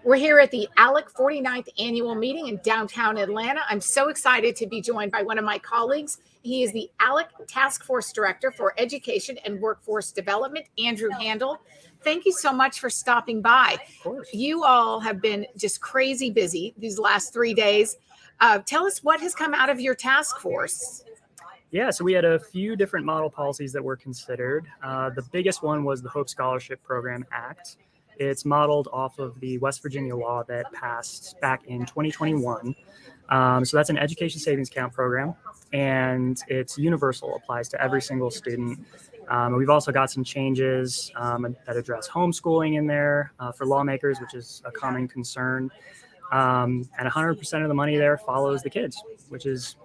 We're here at the ALEC 49th annual meeting in downtown Atlanta. I'm so excited to be joined by one of my colleagues. He is the ALEC Task Force Director for Education and Workforce Development, Andrew Handel. Thank you so much for stopping by. Of course. You all have been just crazy busy these last 3 days. Tell us what has come out of your task force. Yeah, so we had a few different model policies that were considered. The biggest one was the Hope Scholarship Program Act. It's modeled off of the West Virginia law that passed back in 2021. So that's an education savings account program, and it's universal, applies to every single student. We've also got some changes that address homeschooling in there for lawmakers, which is a common concern. And 100% of the money there follows the kids, which is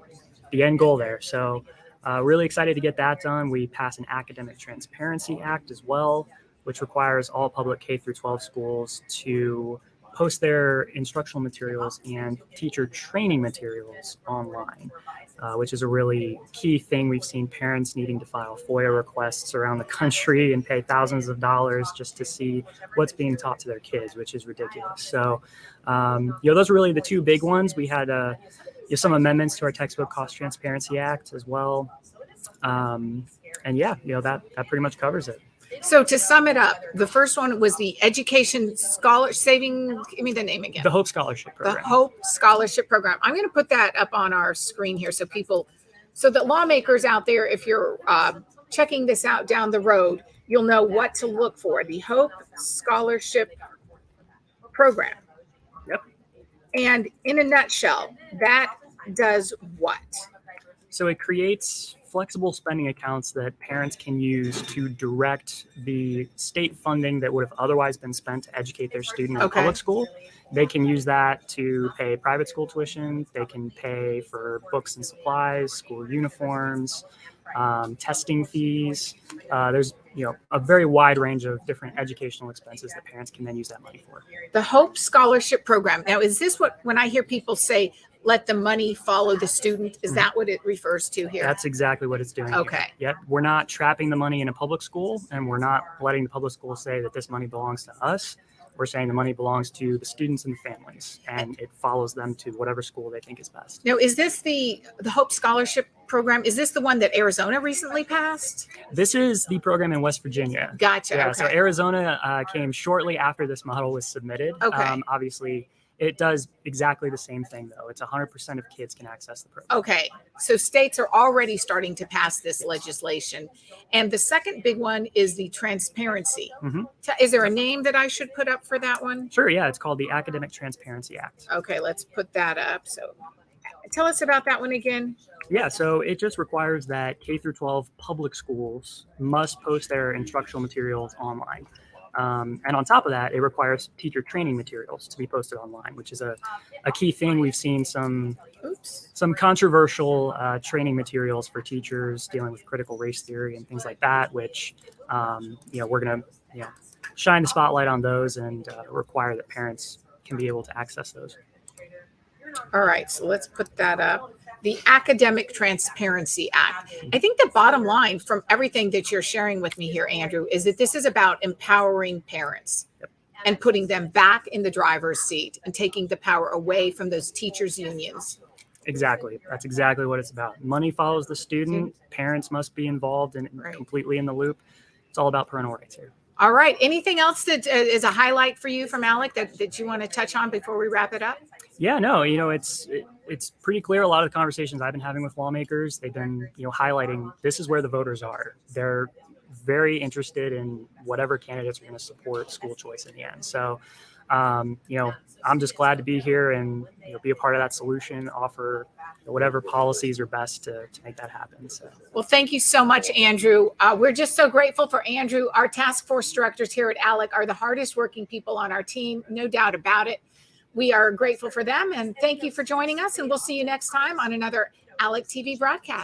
the end goal there. So really excited to get that done. We passed an Academic Transparency Act as well, which requires all public K through 12 schools to post their instructional materials and teacher training materials online, which is a really key thing. We've seen parents needing to file FOIA requests around the country and pay thousands of dollars just to see what's being taught to their kids, which is ridiculous. So, those are really the two big ones. We had some amendments to our Textbook Cost Transparency Act as well. That pretty much covers it. So to sum it up, the first one was the Education Saving, give me the name again. The Hope Scholarship Program. The Hope Scholarship Program. I'm going to put that up on our screen here so that lawmakers out there, if you're checking this out down the road, you'll know what to look for. The Hope Scholarship Program. Yep. And in a nutshell, that does what? So it creates flexible spending accounts that parents can use to direct the state funding that would have otherwise been spent to educate their student in public school. They can use that to pay private school tuition. They can pay for books and supplies, school uniforms, testing fees. There's a very wide range of different educational expenses that parents can then use that money for. The Hope Scholarship Program. Now, is this when I hear people say, let the money follow the student, is that what it refers to here? That's exactly what it's doing. Okay. Here. Yep. We're not trapping the money in a public school, and we're not letting the public school say that this money belongs to us. We're saying the money belongs to the students and the families, and it follows them to whatever school they think is best. Now, is this the Hope Scholarship Program? Is this the one that Arizona recently passed? This is the program in West Virginia. Gotcha. Yeah, okay. So Arizona came shortly after this model was submitted. Okay. Obviously, it does exactly the same thing, though. It's 100% of kids can access the program. Okay. So states are already starting to pass this legislation. And the second big one is the transparency. Mm-hmm. Is there a name that I should put up for that one? Sure. Yeah. It's called the Academic Transparency Act. Okay. Let's put that up. So tell us about that one again. Yeah. So it just requires that K through 12 public schools must post their instructional materials online. And on top of that, it requires teacher training materials to be posted online, which is a key thing. We've seen some controversial training materials for teachers dealing with critical race theory and things like that, which, we're going to shine the spotlight on those and require that parents can be able to access those. All right. So let's put that up. The Academic Transparency Act. I think the bottom line from everything that you're sharing with me here, Andrew, is that this is about empowering parents and putting them back in the driver's seat and taking the power away from those teachers' unions. Exactly. That's exactly what it's about. Money follows the student. Parents must be involved and completely in the loop. It's all about parental rights here. All right. Anything else that is a highlight for you from ALEC that you want to touch on before we wrap it up? Yeah, no, it's pretty clear. A lot of the conversations I've been having with lawmakers, they've been, highlighting this is where the voters are. They're very interested in whatever candidates are going to support school choice in the end. So, I'm just glad to be here and be a part of that solution, offer whatever policies are best to make that happen. So, well, thank you so much, Andrew. We're just so grateful for Andrew. Our task force directors here at ALEC are the hardest working people on our team, no doubt about it. We are grateful for them, and thank you for joining us, and we'll see you next time on another ALEC TV broadcast.